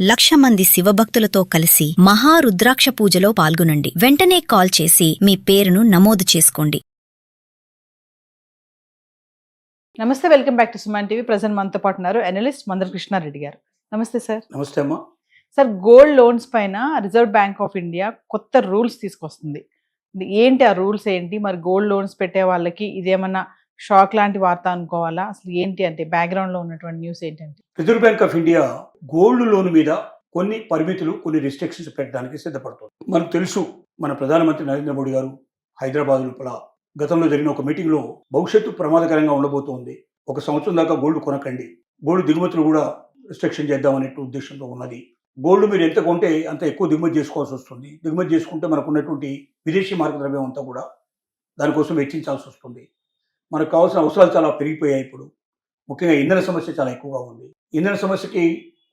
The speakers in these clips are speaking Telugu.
1,00,000 మంది శివభక్తులతో కలిసి మహారుద్రాక్ష పూజలో పాల్గొనండి. వెంటనే కాల్ చేసి మీ పేరును నమోదు చేసుకోండి. నమస్తే, welcome back to Suman TV. Present మనతో పాటు ఉన్నారు అనలిస్ట్ మందర కృష్ణారెడ్డి గారు. నమస్తే సార్. నమస్తే అమ్మా. సార్, గోల్డ్ లోన్స్ పైన రిజర్వ్ బ్యాంక్ ఆఫ్ ఇండియా కొత్త రూల్స్ తీసుకొస్తుంది. ఏంటి ఆ రూల్స్ ఏంటి? మరి గోల్డ్ లోన్స్ పెట్టే వాళ్ళకి ఇదేమన్నా షాక్ లాంటి వార్త అనుకోవాలా? అసలు ఏంటి అంటే బ్యాక్గ్రౌండ్ లో ఉన్నటువంటి న్యూస్ ఏంటంటే, reserve bank of India gold loan మీద కొన్ని పరిమితులు, కొన్ని రిస్ట్రిక్షన్స్ పెట్టడానికి సిద్ధపడుతుంది. మనకు తెలుసు, మన ప్రధానమంత్రి నరేంద్ర మోడీ గారు హైదరాబాద్ లోపల గతంలో జరిగిన ఒక మీటింగ్ లో భవిష్యత్తు ప్రమాదకరంగా ఉండబోతోంది, 1 సంవత్సరం దాకా గోల్డ్ కొనకండి, గోల్డ్ దిగుమతులు కూడా రిస్ట్రిక్షన్ చేద్దామనే ఉద్దేశంతో ఉన్నది. గోల్డ్ మీరు ఎంత కొంటే అంత ఎక్కువ దిగుమతి చేసుకోవాల్సి వస్తుంది. దిగుమతి చేసుకుంటే మనకు ఉన్నటువంటి విదేశీ మార్గ ద్రవ్యం అంతా కూడా దానికోసం వెచ్చించాల్సి వస్తుంది. మనకు కావాల్సిన అవసరాలు చాలా పెరిగిపోయాయి. ఇప్పుడు ముఖ్యంగా ఇంధన సమస్య చాలా ఎక్కువగా ఉంది. ఇంధన సమస్యకి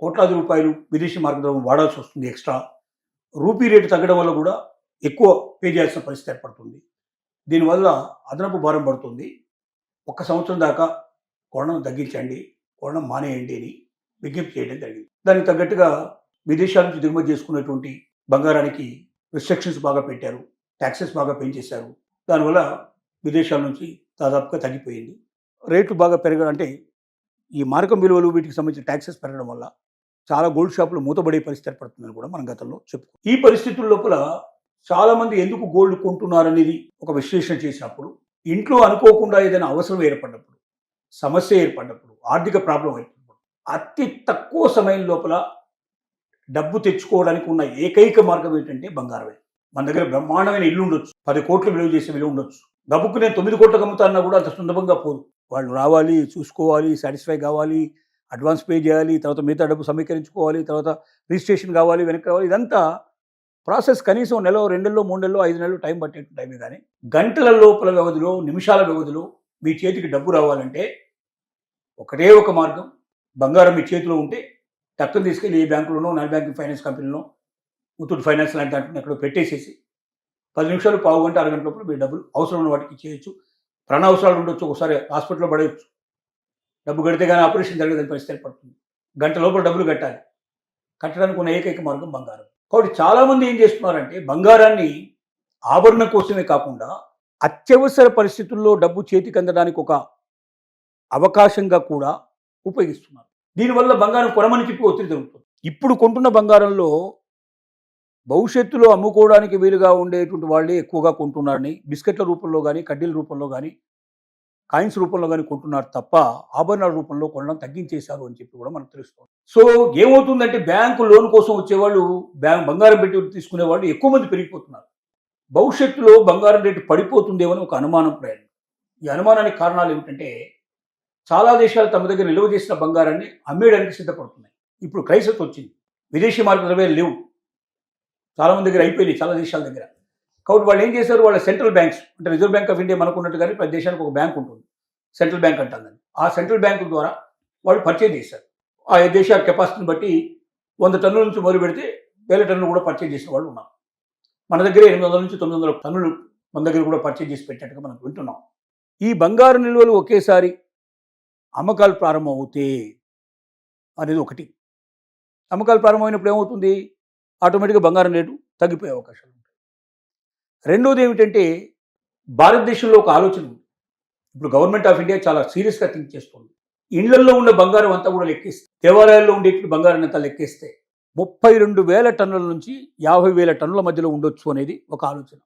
కోట్లాది రూపాయలు విదేశీ మార్గద్రవ్యం వాడాల్సి వస్తుంది ఎక్స్ట్రా. రూపీ రేటు తగ్గడం వల్ల కూడా ఎక్కువ పే చేయాల్సిన పరిస్థితి ఏర్పడుతుంది. దీనివల్ల అదనపు భారం పడుతుంది. 1 సంవత్సరం దాకా కొనడం తగ్గించండి, కొనడం మానేయండి అని విజ్ఞప్తి చేయడం జరిగింది. దానికి తగ్గట్టుగా విదేశాల నుంచి దిగుమతి చేసుకున్నటువంటి బంగారానికి రిస్ట్రిక్షన్స్ బాగా పెట్టారు, ట్యాక్సెస్ బాగా పెంచేశారు. దానివల్ల విదేశాల నుంచి దాదాపుగా తగ్గిపోయింది. రేట్లు బాగా అంటే ఈ మారకం విలువలు వీటికి సంబంధించిన ట్యాక్సెస్ పెరగడం వల్ల చాలా గోల్డ్ షాపులు మూతబడే పరిస్థితి ఏర్పడుతుందని కూడా మనం గతంలో చెప్పుకో. ఈ పరిస్థితుల లోపల చాలా మంది ఎందుకు గోల్డ్ కొంటున్నారనేది ఒక విశ్లేషణ చేసినప్పుడు, ఇంట్లో అనుకోకుండా ఏదైనా అవసరం ఏర్పడినప్పుడు, సమస్య ఏర్పడినప్పుడు, ఆర్థిక ప్రాబ్లం ఏర్పడినప్పుడు అతి తక్కువ సమయం లోపల డబ్బు తెచ్చుకోవడానికి ఉన్న ఏకైక మార్గం ఏంటంటే బంగారమే. మన దగ్గర బ్రహ్మాండమైన ఇల్లు ఉండొచ్చు, 10 కోట్లు విలువ చేసే విలువ ఉండొచ్చు. డబ్బుకు నేను 9 కోట్లకు అమ్ముతాన్నా కూడా అంత సులభంగా పోదు. వాళ్ళు రావాలి, చూసుకోవాలి, సాటిస్ఫై కావాలి, అడ్వాన్స్ పే చేయాలి, తర్వాత మిగతా డబ్బు సమీకరించుకోవాలి, తర్వాత రిజిస్ట్రేషన్ కావాలి, వెనక్కి రావాలి. ఇదంతా ప్రాసెస్ కనీసం 1 నెల, 2 నెలలు, 3 నెలలు, 5 నెలలు టైం పట్టేట్టు టైమే. కానీ గంటల లోపల వ్యవధిలో, నిమిషాల వ్యవధిలో మీ చేతికి డబ్బు రావాలంటే ఒకటే ఒక మార్గం, బంగారం మీ చేతిలో ఉంటే టక్కుని తీసుకెళ్ళి ఏ బ్యాంకులోనో, నాన్ బ్యాంకింగ్ ఫైనాన్స్ కంపెనీలో, ముత్తూట్ ఫైనాన్స్ లాంటి దాంట్లో ఎక్కడో పెట్టేసేసి 10 నిమిషాలు, పావు గంట, అరగంట లోపల మీ డబ్బులు అవసరం ఉన్న వాటికి చేయొచ్చు. ప్రాణ అవసరాలు ఉండొచ్చు, ఒకసారి హాస్పిటల్లో పడేయచ్చు. డబ్బు కడితే కానీ ఆపరేషన్ జరగదని పరిస్థితి ఏర్పడుతుంది. గంట లోపల డబ్బులు కట్టాలి. కట్టడానికి ఉన్న ఏకైక మార్గం బంగారం. కాబట్టి చాలామంది ఏం చేస్తున్నారంటే బంగారాన్ని ఆభరణం కోసమే కాకుండా అత్యవసర పరిస్థితుల్లో డబ్బు చేతికి అందడానికి ఒక అవకాశంగా కూడా ఉపయోగిస్తున్నారు. దీనివల్ల బంగారం కొనమని చెప్పి ఒత్తిడి జరుగుతుంది. ఇప్పుడు కొంటున్న బంగారంలో భవిష్యత్తులో అమ్ముకోవడానికి వీలుగా ఉండేటువంటి వాళ్ళే ఎక్కువగా కొంటున్నారని, బిస్కెట్ల రూపంలో కానీ, కడ్డీల రూపంలో కానీ, కాయిన్స్ రూపంలో కానీ కొంటున్నారు తప్ప ఆభరణాల రూపంలో కొనడం తగ్గించేశారు అని చెప్పి కూడా మనకు తెలుస్తుంది. సో ఏమవుతుందంటే బ్యాంకు లోన్ కోసం వచ్చేవాళ్ళు, బంగారం పెట్టి తీసుకునే వాళ్ళు ఎక్కువ మంది పెరిగిపోతున్నారు. భవిష్యత్తులో బంగారం రేటు పడిపోతుందేమని ఒక అనుమానం ప్రయాణం. ఈ అనుమానానికి కారణాలు ఏమిటంటే, చాలా దేశాలు తమ దగ్గర నిల్వ చేసిన బంగారాన్ని అమ్మేయడానికి సిద్ధపడుతున్నాయి. ఇప్పుడు క్రైసిస్ వచ్చింది, విదేశీ మార్గ ద్రవ్యాలు లేవు, చాలామంది దగ్గర అయిపోయినాయి, చాలా దేశాల దగ్గర. కాబట్టి వాళ్ళు ఏం చేశారు, వాళ్ళ సెంట్రల్ బ్యాంక్స్ అంటే రిజర్వ్ బ్యాంక్ ఆఫ్ ఇండియా మనకున్నట్టుగానే ప్రతి దేశానికి ఒక బ్యాంక్ ఉంటుంది, సెంట్రల్ బ్యాంక్ అంటుందని. ఆ సెంట్రల్ బ్యాంకు ద్వారా వాళ్ళు పర్చేజ్ చేశారు. ఆ దేశ కెపాసిటీని బట్టి 100 టన్నుల నుంచి మొదలు పెడితే 1000 టన్నులు కూడా పర్చేజ్ చేసిన వాళ్ళు ఉన్నారు. మన దగ్గర 800 నుంచి 900 టన్నులు మన దగ్గర కూడా పర్చేజ్ చేసి పెట్టినట్టుగా మనం వింటున్నాం. ఈ బంగారు నిల్వలు ఒకేసారి అమ్మకాలు ప్రారంభం అవుతే అనేది ఒకటి. అమ్మకాలు ప్రారంభమైనప్పుడు ఏమవుతుంది, ఆటోమేటిక్గా బంగారం రేటు తగ్గిపోయే అవకాశాలు ఉంటాయి. రెండోది ఏమిటంటే, భారతదేశంలో ఒక ఆలోచన ఉంది. ఇప్పుడు గవర్నమెంట్ ఆఫ్ ఇండియా చాలా సీరియస్గా థింక్ చేస్తుంది. ఇళ్లల్లో ఉన్న బంగారం అంతా కూడా లెక్కేస్తే, దేవాలయాల్లో ఉండేటువంటి బంగారం అంతా లెక్కేస్తే 32,000 టన్నుల నుంచి 50,000 టన్నుల మధ్యలో ఉండొచ్చు అనేది ఒక ఆలోచన.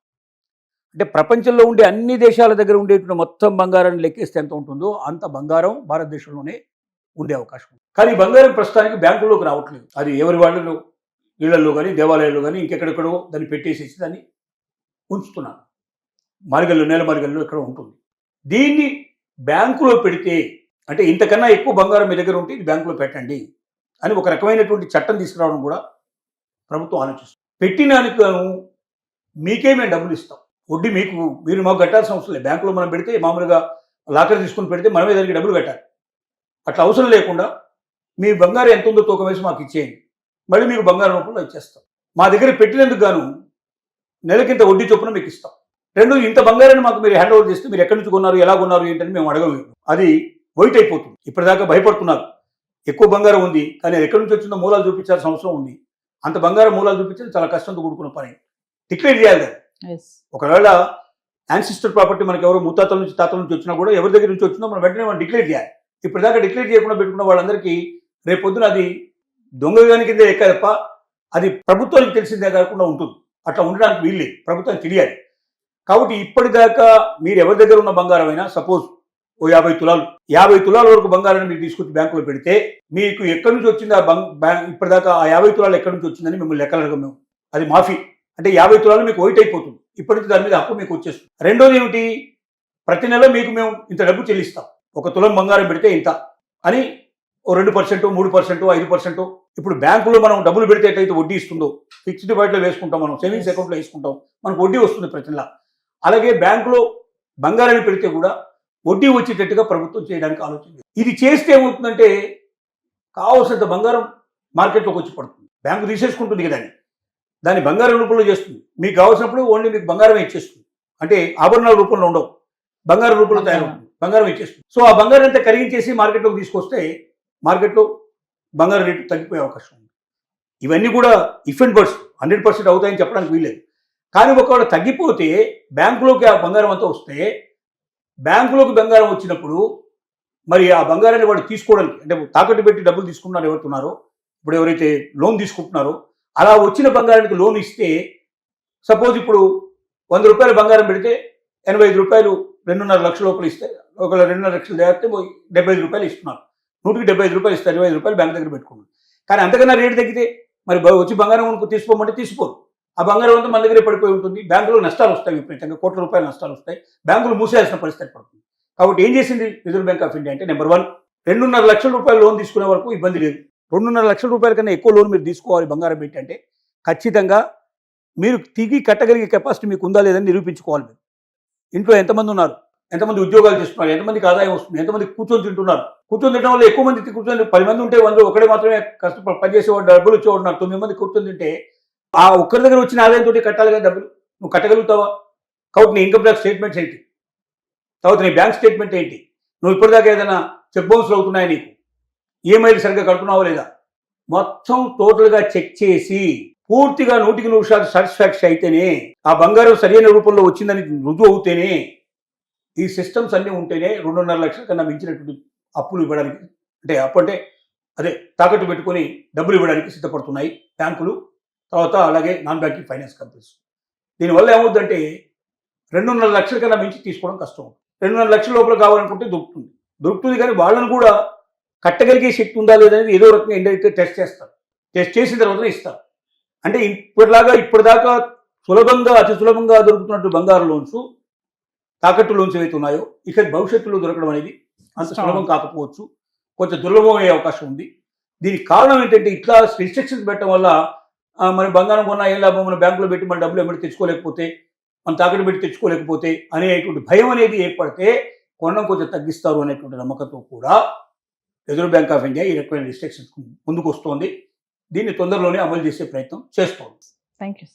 అంటే ప్రపంచంలో ఉండే అన్ని దేశాల దగ్గర ఉండేటువంటి మొత్తం బంగారాన్ని లెక్కేస్తే ఎంత ఉంటుందో అంత బంగారం భారతదేశంలోనే ఉండే అవకాశం ఉంది. కానీ బంగారం ప్రస్తుతానికి బ్యాంకుల్లోకి రావట్లేదు. అది ఎవరి వాళ్ళలో, ఇళ్లలో కానీ, దేవాలయాల్లో కానీ, ఇంకెక్కడెక్కడో దాన్ని పెట్టేసేసి దాన్ని ఉంచుతున్నారు. మార్గల్లో, నేల మార్గల్లో ఎక్కడ ఉంటుంది. దీన్ని బ్యాంకులో పెడితే, అంటే ఇంతకన్నా ఎక్కువ బంగారం మీ దగ్గర ఉంటే ఇది బ్యాంకులో పెట్టండి అని ఒక రకమైనటువంటి చట్టం తీసుకురావడం కూడా ప్రభుత్వం ఆలోచిస్తుంది. పెట్టినానికి మీకే మేము డబ్బులు ఇస్తాం, వడ్డీ మీరు మాకు కట్టాల్సిన అవసరం లేదు. బ్యాంకులో మనం పెడితే మామూలుగా లాకర్ తీసుకుని పెడితే మనమే దానికి డబ్బులు కట్టాలి. అట్లా అవసరం లేకుండా మీ బంగారం ఎంత ఉందో తూకం వేసి మాకు ఇచ్చేయండి, మళ్ళీ మీకు బంగారం రూపంలో ఇచ్చేస్తాం. మా దగ్గర పెట్టినందుకు గాను నెలకింత వడ్డీ చొప్పున మీకు ఇస్తాం. రెండు, ఇంత బంగారాన్ని మాకు మీరు హ్యాండ్ ఓవర్ చేస్తే మీరు ఎక్కడి నుంచి కొన్నారు, ఎలా కొన్నారు ఏంటని మేము అడగలేము. అది వైట్ అయిపోతుంది. ఇప్పటిదాకా భయపడుతున్నారు, ఎక్కువ బంగారం ఉంది, కానీ అది ఎక్కడి నుంచి వచ్చిందో మూలాలు చూపించాల్సిన అవసరం ఉంది. అంత బంగారం మూలాలు చూపించడం చాలా కష్టంతో కూడుకున్న పని. డిక్లేర్ చేయాలి దాన్ని. Yes. ఒకవేళ యాన్సిస్టర్ ప్రాపర్టీ మనకి ఎవరో ముత్తాతల నుంచి తాతల నుంచి వచ్చినా కూడా ఎవరి దగ్గర నుంచి వచ్చిందో మనం వెంటనే మనం డిక్లేర్ చేయాలి. ఇప్పటిదాకా డిక్లేర్ చేయకుండా పెట్టుకున్న వాళ్ళందరికీ రేపు పొద్దున అది దొంగగాని కింద ఎక్క తప్ప అది ప్రభుత్వానికి తెలిసిందే కాకుండా ఉంటుంది. అట్లా ఉండడానికి వీల్లేదు, ప్రభుత్వానికి తెలియాలి. కాబట్టి ఇప్పటిదాకా మీరు ఎవరి దగ్గర ఉన్న బంగారం అయినా సపోజ్ ఓ 50 తులాల వరకు బంగారాన్ని మీరు తీసుకొచ్చి బ్యాంకులో పెడితే మీకు ఎక్కడి నుంచి వచ్చింది ఇప్పటిదాకా ఆ 50 తులాలు ఎక్కడి నుంచి వచ్చిందని మిమ్మల్ని లెక్కలు అడగం మేము. అది మాఫీ. అంటే 50 తులాలు మీకు వైట్ అయిపోతుంది. ఇప్పటి నుంచి దాని మీద హక్కు మీకు వచ్చేస్తుంది. రెండోది ఏమిటి, ప్రతి నెల మీకు మేము ఇంత డబ్బు చెల్లిస్తాం. 1 తులం బంగారం పెడితే ఇంత అని ఓ 2%, 3%, 5%. ఇప్పుడు బ్యాంకులో మనం డబ్బులు పెడితే ఎట్లయితే వడ్డీ ఇస్తుందో ఫిక్స్డ్ డిపాజిట్లో వేసుకుంటాం, మనం సేవింగ్స్ అకౌంట్లో వేసుకుంటాం, మనకు వడ్డీ వస్తుంది ప్రతి నెల. అలాగే బ్యాంకులో బంగారాన్ని పెడితే కూడా వడ్డీ వచ్చేటట్టుగా ప్రభుత్వం చేయడానికి ఆలోచన. ఇది చేస్తే ఏమవుతుందంటే కావాల్సినంత బంగారం మార్కెట్లోకి వచ్చి పడుతుంది. బ్యాంకు తీసేసుకుంటుంది కదా, దాన్ని బంగారం రూపంలో చేస్తుంది. మీకు కావాల్సినప్పుడు ఓన్లీ మీకు బంగారమే ఇచ్చేస్తుంది. అంటే ఆభరణాల రూపంలో ఉండవు, బంగారం రూపంలో తయారవుతుంది, బంగారం ఇచ్చేస్తుంది. సో ఆ బంగారం అంతా కరిగించేసి మార్కెట్లోకి తీసుకొస్తే మార్కెట్లో బంగారం రేటు తగ్గిపోయే అవకాశం ఉంది. ఇవన్నీ కూడా ఇఫ్ అండ్ బట్స్ 100% అవుతాయని చెప్పడానికి వీల్లేదు. కానీ ఒకవేళ తగ్గిపోతే బ్యాంకులోకి ఆ బంగారం అంతా వస్తే బ్యాంకులోకి బంగారం వచ్చినప్పుడు మరి ఆ బంగారాన్ని వాడు తీసుకోవడానికి, అంటే తాకట్టు పెట్టి డబ్బులు తీసుకున్నారు ఎవరుతున్నారో, ఇప్పుడు ఎవరైతే లోన్ తీసుకుంటున్నారో అలా వచ్చిన బంగారానికి లోన్ ఇస్తే సపోజ్ ఇప్పుడు 100 రూపాయలు బంగారం పెడితే 85 రూపాయలు 2.5 లక్షల లోపల ఇస్తే, ఒకవేళ 2.5 లక్షలు దాటితే 75 రూపాయలు ఇస్తున్నారు. 100కి 75 రూపాయలు ఇస్తారు, 25 రూపాయలు బ్యాంక్ దగ్గర పెట్టుకున్నారు. కానీ అంతకన్నా రేటు తగ్గితే మరి వచ్చి బంగారం తీసుకోమంటే తీసుకోరు. ఆ బంగారం అంతా మన దగ్గరే పడిపోయి ఉంటుంది. బ్యాంకులో నష్టాలు వస్తాయి, విపరీతంగా కోట్ల రూపాయల నష్టాలు వస్తాయి. బ్యాంకులు మూసేయాల్సిన పరిస్థితి పడుతుంది. కాబట్టి ఏం చేసింది రిజర్వ్ బ్యాంక్ ఆఫ్ ఇండియా అంటే, నెంబర్ 1, 2.5 లక్షల రూపాయలు లోన్ తీసుకునే వరకు ఇబ్బంది లేదు. 2.5 లక్షల రూపాయల కన్నా ఎక్కువ లోన్ మీరు తీసుకోవాలి బంగారం పెట్టి అంటే ఖచ్చితంగా మీరు తిరిగి కట్టగలిగే కెపాసిటీ మీకు ఉందా లేదని నిరూపించుకోవాలి. మీరు ఇంట్లో ఎంతమంది ఉన్నారు, ఎంతమంది ఉద్యోగాలు చేస్తున్నారు, ఎంతమందికి ఆదాయం వస్తుంది, ఎంతమంది కూర్చొని తింటున్నారు. కూర్చొని తినడం వల్ల ఎక్కువ మంది కూర్చొని 10 మంది ఉంటే 100 ఒకడే మాత్రమే కష్టపడి పనిచేసేవాడు, డబ్బులు వచ్చేవాడు. 9 మంది కూర్చొని తింటే ఆ ఒక్కరి దగ్గర వచ్చిన ఆదాయంతో కట్టాలి కదా డబ్బులు. నువ్వు కట్టగలుగుతావా? కాబట్టి నీ ఇన్కమ్ ట్యాక్స్ స్టేట్మెంట్స్ ఏంటి, తర్వాత నీ బ్యాంక్ స్టేట్మెంట్ ఏంటి, నువ్వు ఇప్పటిదాకా ఏదైనా చెక్ బౌన్స్లు అవుతున్నాయా, నీకు ఈఎంఐలు సరిగ్గా కడుతున్నావా లేదా, మొత్తం టోటల్గా చెక్ చేసి పూర్తిగా 100% సాటిస్ఫాక్షన్ అయితేనే, ఆ బంగారం సరైన రూపంలో వచ్చిందని రుజువు అవుతేనే, ఈ సిస్టమ్స్ అన్నీ ఉంటేనే 2.5 లక్షల కన్నా మించినటువంటి అప్పులు ఇవ్వడానికి, అంటే అప్పు అంటే అదే తాకట్టు పెట్టుకొని డబ్బులు ఇవ్వడానికి సిద్ధపడుతున్నాయి బ్యాంకులు, తర్వాత అలాగే నాన్ బ్యాంకింగ్ ఫైనాన్స్ కంపెనీస్. దీనివల్ల ఏమవుతుందంటే 2.5 లక్షల కన్నా మించి తీసుకోవడం కష్టం. 2.5 లక్షల లోపల కావాలనుకుంటే దొరుకుతుంది కానీ వాళ్ళని కూడా కట్టగలిగే శక్తి ఉందా లేదనేది ఏదో రకంగా ఇండైరెక్ట్గా టెస్ట్ చేస్తారు. టెస్ట్ చేసిన తర్వాతనే ఇస్తారు. అంటే ఇప్పటిదాకా అతి సులభంగా దొరుకుతున్నట్టు బంగారు లోన్స్, తాకట్టు లోన్స్ ఏవైతే ఉన్నాయో ఇక భవిష్యత్తులో దొరకడం అనేది అంత సులభం కాకపోవచ్చు, కొంచెం దుర్లభం అయ్యే అవకాశం ఉంది. దీనికి కారణం ఏంటంటే ఇట్లా రిస్ట్రిక్షన్స్ పెట్టడం వల్ల మన బంగారం కొన్నా ఏం లాభం, మన బ్యాంకులో పెట్టి మన డబ్బులు ఎమ్మడి తెచ్చుకోలేకపోతే, మన తాకట్టు పెట్టి తెచ్చుకోలేకపోతే అనేటువంటి భయం అనేది ఏర్పడితే కొనడం కొంచెం తగ్గిస్తారు అనేటువంటి నమ్మకంతో కూడా రిజర్వ్ బ్యాంక్ ఆఫ్ ఇండియా ఈ రకమైన రిస్ట్రిక్షన్స్ ముందుకు వస్తోంది. దీన్ని తొందరలోనే అమలు చేసే ప్రయత్నం చేస్తోంది. Thank you.